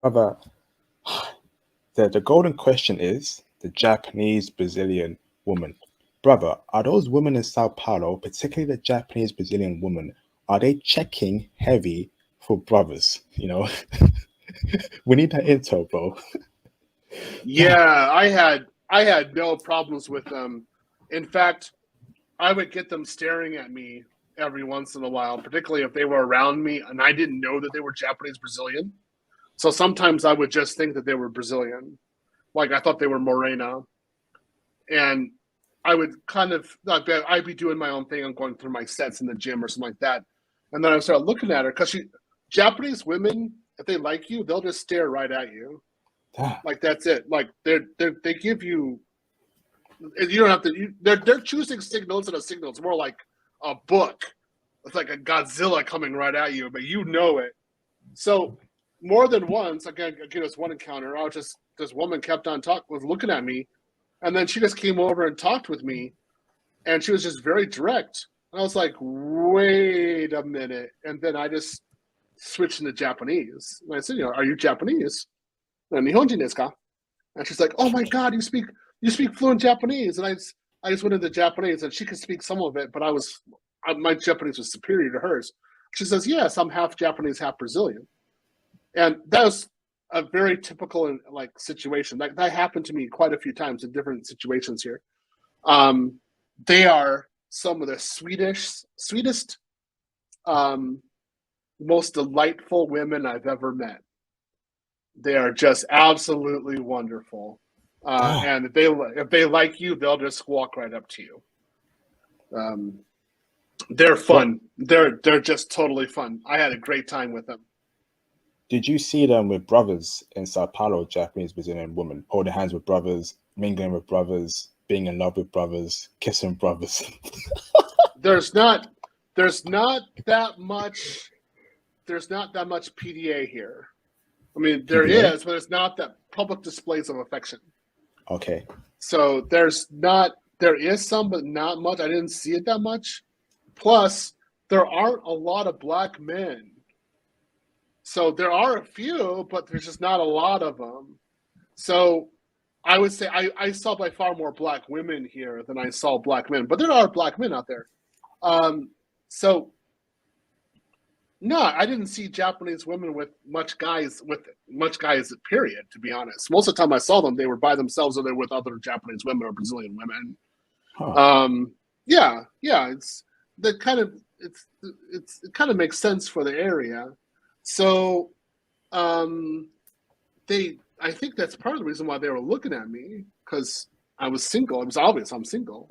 Brother, the golden question is the Japanese Brazilian woman. Brother, are those women in Sao Paulo, particularly the Japanese Brazilian woman, are they checking heavy for brothers? We need that intel, bro. Yeah, I had no problems with them. In fact, I would get them staring at me every once in a while, particularly if they were around me and I didn't know that they were Japanese Brazilian. So sometimes I would just think that they were Brazilian. Like I thought they were Morena. And I would kind of like I'd be doing my own thing. I'm going through my sets in the gym or something like that. And then I start looking at her because Japanese women, if they like you, they'll just stare right at you. Damn. Like that's it. Like they give you you don't have to. They're choosing signals and a signal. It's more like a book. It's like a Godzilla coming right at you, but you know it. So more than once, again, this one encounter, I was just this woman kept on was looking at me, and then she just came over and talked with me, and she was just very direct. And I was like, wait a minute, and then I just switched into Japanese. And I said, are you Japanese? And Nihonjin desu ka? And she's like, "Oh my God, you speak fluent Japanese." And I just went into Japanese, and she could speak some of it, but my Japanese was superior to hers. She says, "Yes, I'm half Japanese, half Brazilian," and that was a very typical like situation. That happened to me quite a few times in different situations here. Um, they are some of the sweetest, um, most delightful women I've ever met. They are just absolutely wonderful. Damn. And if they like you, they'll just walk right up to you. Um, they're What fun. They're just totally fun. I had a great time with them. did you see them with brothers in Sao Paulo, Japanese Brazilian women, holding hands with brothers, mingling with brothers, being in love with brothers, kissing brothers? There's not there's not that much there's not that much PDA here. I mean, there PDA? is, but it's not that public displays of affection. Okay. So there is some, but not much. I didn't see it that much. Plus, there aren't a lot of black men. So there are a few, but there's just not a lot of them. So I would say I saw by far more black women here than I saw black men, but there are black men out there. Um, so no, I didn't see Japanese women with much guys. Period. To be honest, most of the time I saw them, they were by themselves or they were with other Japanese women or Brazilian women. Huh. Um, yeah, yeah, it kind of makes sense for the area. So um, I think that's part of the reason why they were looking at me because I was single. It was obvious I'm single,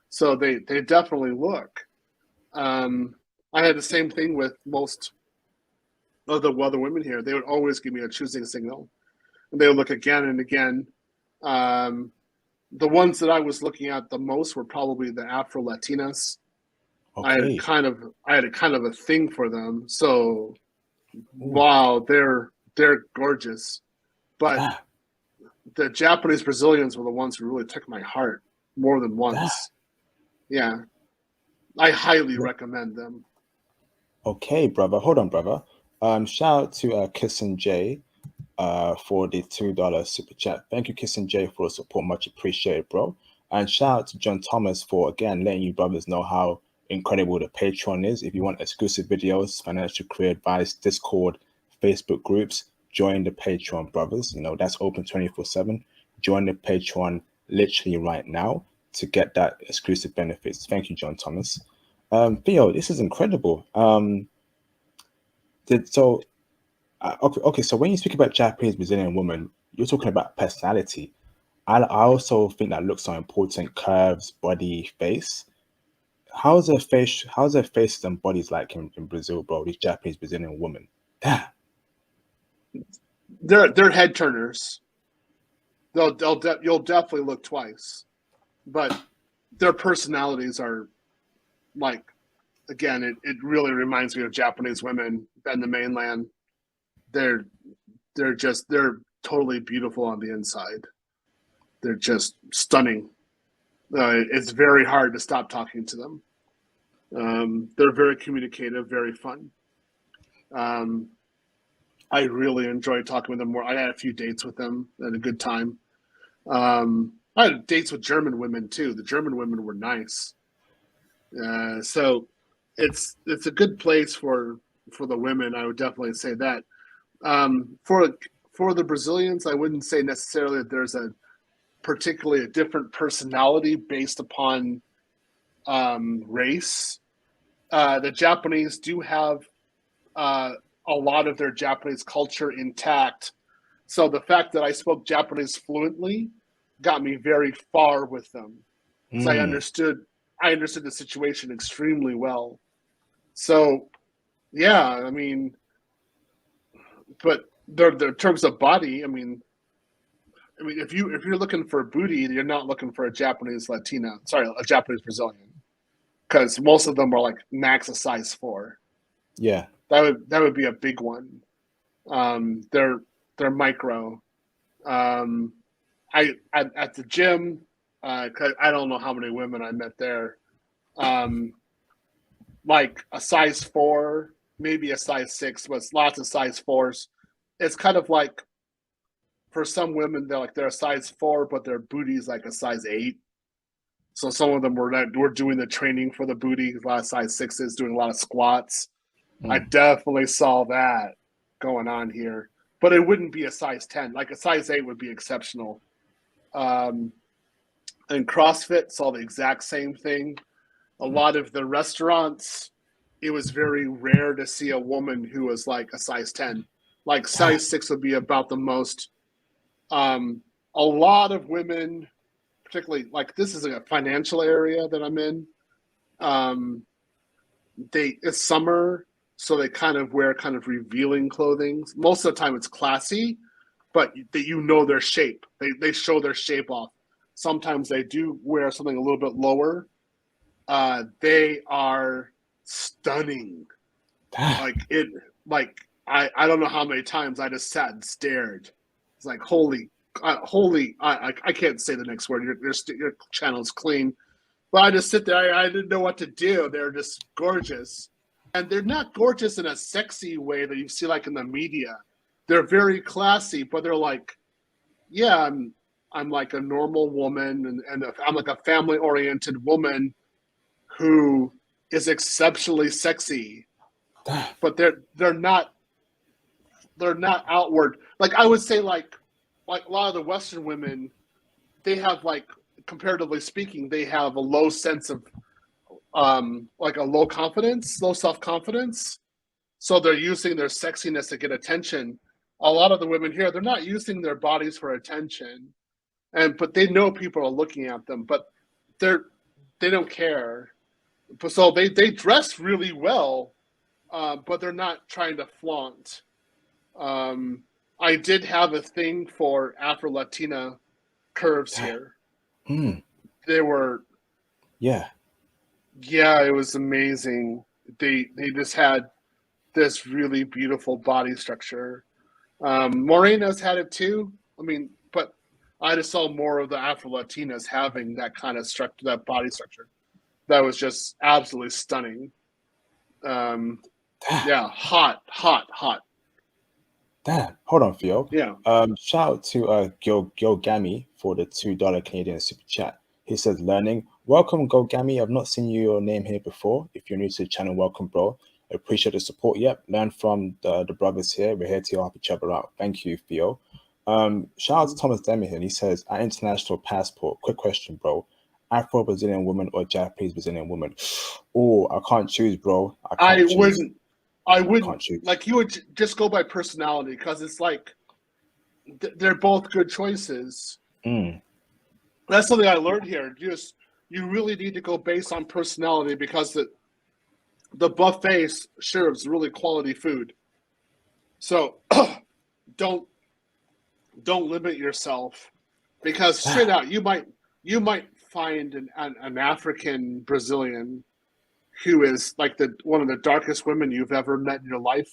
so they definitely look. Um, I had the same thing with most of the other women here. They would always give me a choosing signal, and they would look again and again. Um, the ones that I was looking at the most were probably the Afro Latinas. I had Okay. kind of I had a kind of a thing for them. So Ooh. wow, they're gorgeous. But That. the Japanese Brazilians were the ones who really took my heart more than That. once. Yeah, I highly recommend them. Okay, brother. Hold on, brother. Shout out to Kissin J for the $2 super chat. Thank you, Kissin J, for the support. Much appreciated, bro. And shout out to John Thomas for again letting you brothers know how incredible the Patreon is. If you want exclusive videos, financial career advice, Discord, Facebook groups, join the Patreon, brothers. That's open 24/7. Join the Patreon literally right now to get that exclusive benefits. Thank you, John Thomas. Theo, this is incredible. Did so okay, so when you speak about Japanese Brazilian woman, you're talking about personality. I also think that looks are important, curves, body, face. How's their faces and bodies like in Brazil, bro? These Japanese Brazilian women. Damn. They're head turners. You'll definitely look twice, but their personalities are like again, it really reminds me of Japanese women in the mainland. They're they're totally beautiful on the inside. They're just stunning. It's very hard to stop talking to them. They're very communicative, very fun. Um, I really enjoyed talking with them more. I had a few dates with them. I had a good time. I had dates with German women too. The German women were nice. So it's a good place for the women. I would definitely say that. For the Brazilians, I wouldn't say necessarily that there's a particularly a different personality based upon race. The Japanese do have a lot of their Japanese culture intact. So the fact that I spoke Japanese fluently got me very far with them. So Mm. I understood the situation extremely well. So yeah, I mean, but the terms of body, I mean, if you're looking for a booty, you're not looking for a Japanese Latina. Sorry, a Japanese Brazilian, because most of them are like max a size 4. Yeah. That would be a big one. They're micro. Um, at the gym, 'cause I don't know how many women I met there. Um, like a size 4, maybe a size 6, but it's lots of size 4s. It's kind of like for some women, they're a size 4, but their booty's like a size 8. So some of them were doing the training for the booty. A lot of size 6s doing a lot of squats. I Mm. definitely saw that going on here, but it wouldn't be a size 10. Like a size 8 would be exceptional. Um, and CrossFit saw the exact same thing. A lot of the restaurants, it was very rare to see a woman who was like a size 10. Like size 6 would be about the most. A lot of women, particularly like this is a financial area that I'm in. Um, it's summer, so they kind of wear kind of revealing clothing. Most of the time, it's classy, but that you know their shape. They show their shape off. Sometimes they do wear something a little bit lower. They are stunning. Damn. Like it. Like I don't know how many times I just sat and stared. It's like holy. I can't say the next word. Your channel's clean. But I just sit there. I didn't know what to do. They're just gorgeous, and they're not gorgeous in a sexy way that you see like in the media. They're very classy, but they're like, yeah, I'm like a normal woman, and I'm like a family oriented woman who is exceptionally sexy, Damn. but they're not outward. Like I would say, like a lot of the Western women, they have like comparatively speaking, they have a low sense of like a low confidence, low self confidence. So they're using their sexiness to get attention. A lot of the women here, they're not using their bodies for attention, but they know people are looking at them, but they're they don't care. So they dress really well, but they're not trying to flaunt. Um, I did have a thing for Afro Latina curves Damn. here. Mm. They were, Yeah. yeah, it was amazing. They just had this really beautiful body structure. Morena's had it too. I mean, but I just saw more of the Afro Latinas having that kind of structure, that body structure. That was just absolutely stunning. Um, Damn. yeah, hot, hot, hot. Damn. Hold on, Theo. Yeah. Shout out to Gil Gami for the $2 Canadian super chat. He says, learning. Welcome, Gil Gami. I've not seen your name here before. If you're new to the channel, welcome, bro. I appreciate the support. Yep, learn from the brothers here. We're here to help each other out. Thank you, Theo. Shout out to Thomas Demihan. He says, an international passport. Quick question, bro. Afro-Brazilian woman or Japanese Brazilian woman? Oh, I can't choose, bro. I I can't choose. wouldn't, I I wouldn't can't choose. like you would just go by personality because it's like they're both good choices. Mm. That's something I learned here. You really need to go based on personality because the buffet serves really quality food. So don't don't limit yourself because straight out you might find an African Brazilian who is like the one of the darkest women you've ever met in your life,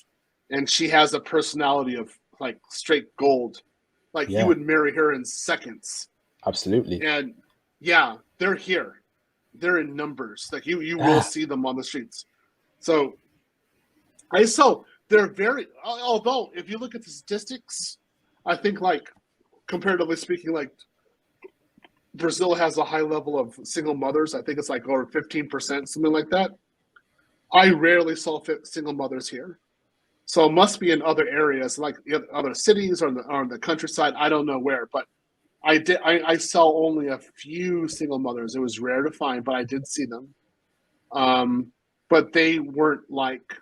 and she has a personality of like straight gold. Like you Yeah, would marry her in seconds. absolutely. And yeah, they're here. They're in numbers. Like you will Ah, see them on the streets. So I saw they're very. Although, if you look at the statistics, I think like comparatively speaking, like Brazil has a high level of single mothers. I think it's like over 15%, something like that. I rarely saw single mothers here. So it must be in other areas, like other cities or on the countryside. I don't know where, but I saw only a few single mothers. It was rare to find, but I did see them. But they weren't like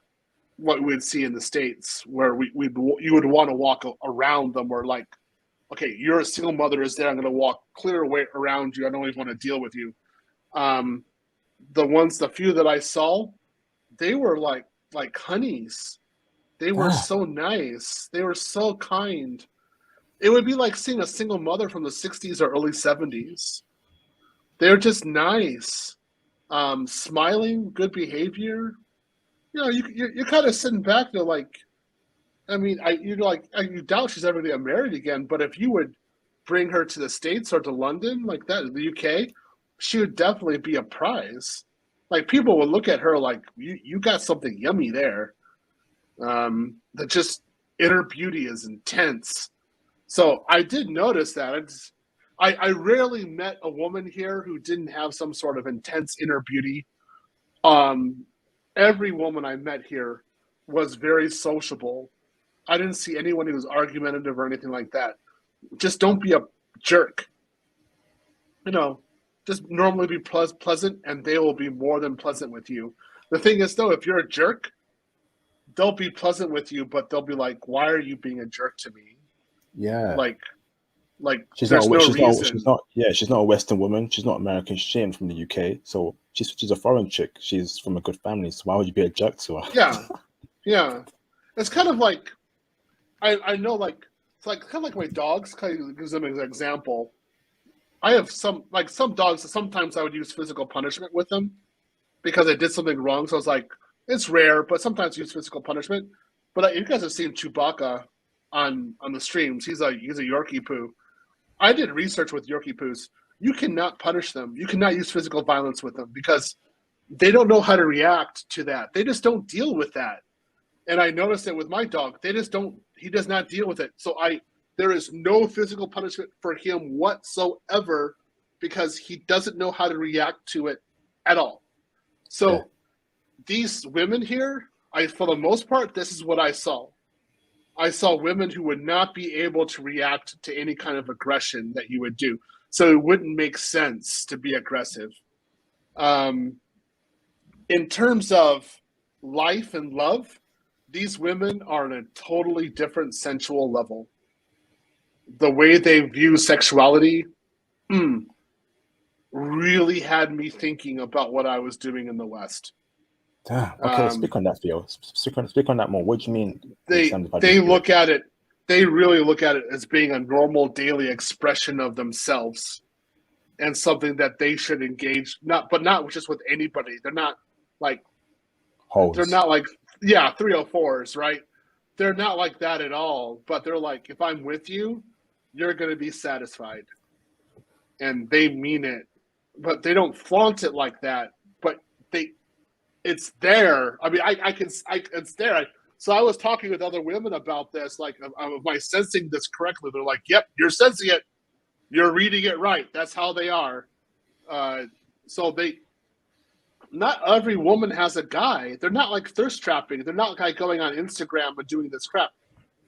what we would see in the States, where you would want to walk around them, or like, okay, you're a single mother is there. I'm going to walk clear away around you. I don't even want to deal with you. The few that I saw, they were like honeys. They were so nice. They were so kind. It would be like seeing a single mother from the 60s or early 70s. They're just nice, smiling, good behavior. You know, you're kind of sitting back there like, I mean, you doubt she's ever going to get married again. But if you would bring her to the States or to London like that, the UK, she would definitely be a prize. Like people would look at her like, you got something yummy there. That just inner beauty is intense. So I did notice that. I rarely met a woman here who didn't have some sort of intense inner beauty. Every woman I met here was very sociable. I didn't see anyone who was argumentative or anything like that. Just don't be a jerk. You know, just normally be pleasant, and they will be more than pleasant with you. The thing is, though, if you're a jerk, they'll be pleasant with you, but they'll be like, "Why are you being a jerk to me?" Yeah. Like she's there's not, no she's reason. not, she's not a Western woman. She's not American. She ain't from the UK. So she's a foreign chick. She's from a good family. So why would you be a jerk to her? Yeah. It's kind of like, I know, like, it's like kind of like my dogs. Kind of gives them an example. I have some dogs. Sometimes I would use physical punishment with them because I did something wrong. So I was like, it's rare, but sometimes use physical punishment. But you guys have seen Chewbacca on the streams. He's a Yorkie poo. I did research with Yorkie poos. You cannot punish them. You cannot use physical violence with them because they don't know how to react to that. They just don't deal with that. And I noticed it with my dog. He does not deal with it. So there is no physical punishment for him whatsoever because he doesn't know how to react to it at all. So these women here, for the most part, this is what I saw. I saw women who would not be able to react to any kind of aggression that you would do. So it wouldn't make sense to be aggressive. In terms of life and love, these women are on a totally different sensual level. The way they view sexuality really had me thinking about what I was doing in the West. Okay, speak on that, Theo. Speak on that more. What do you mean? They look at it. They really look at it as being a normal daily expression of themselves, and something that they should engage. Not just with anybody. They're not like hoes. They're not like 304s, right? They're not like that at all. But they're like, if I'm with you, you're going to be satisfied, and they mean it. But they don't flaunt it like that. But it's there. I mean, it's there. So I was talking with other women about this, like, am I sensing this correctly? They're like, yep, you're sensing it. You're reading it right. That's how they are. So not every woman has a guy. They're not like thirst trapping. They're not like going on Instagram and doing this crap.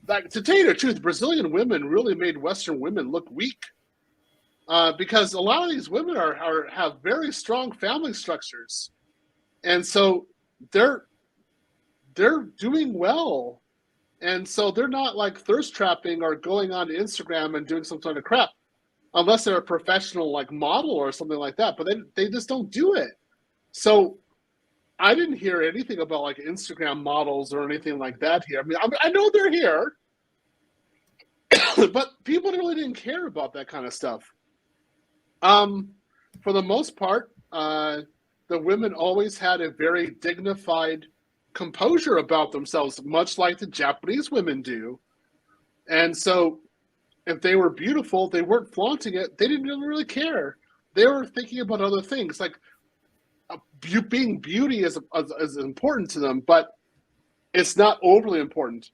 Like, to tell you the truth, Brazilian women really made Western women look weak. Because a lot of these women have very strong family structures. And so they're doing well. And so they're not like thirst trapping or going on Instagram and doing some sort of crap, unless they're a professional like model or something like that. But they just don't do it. So I didn't hear anything about like Instagram models or anything like that here. I mean, I know they're here, but people really didn't care about that kind of stuff. For the most part, the women always had a very dignified composure about themselves, much like the Japanese women do. And so if they were beautiful, they weren't flaunting it. They didn't really care. They were thinking about other things. Like being beauty is important to them, but it's not overly important.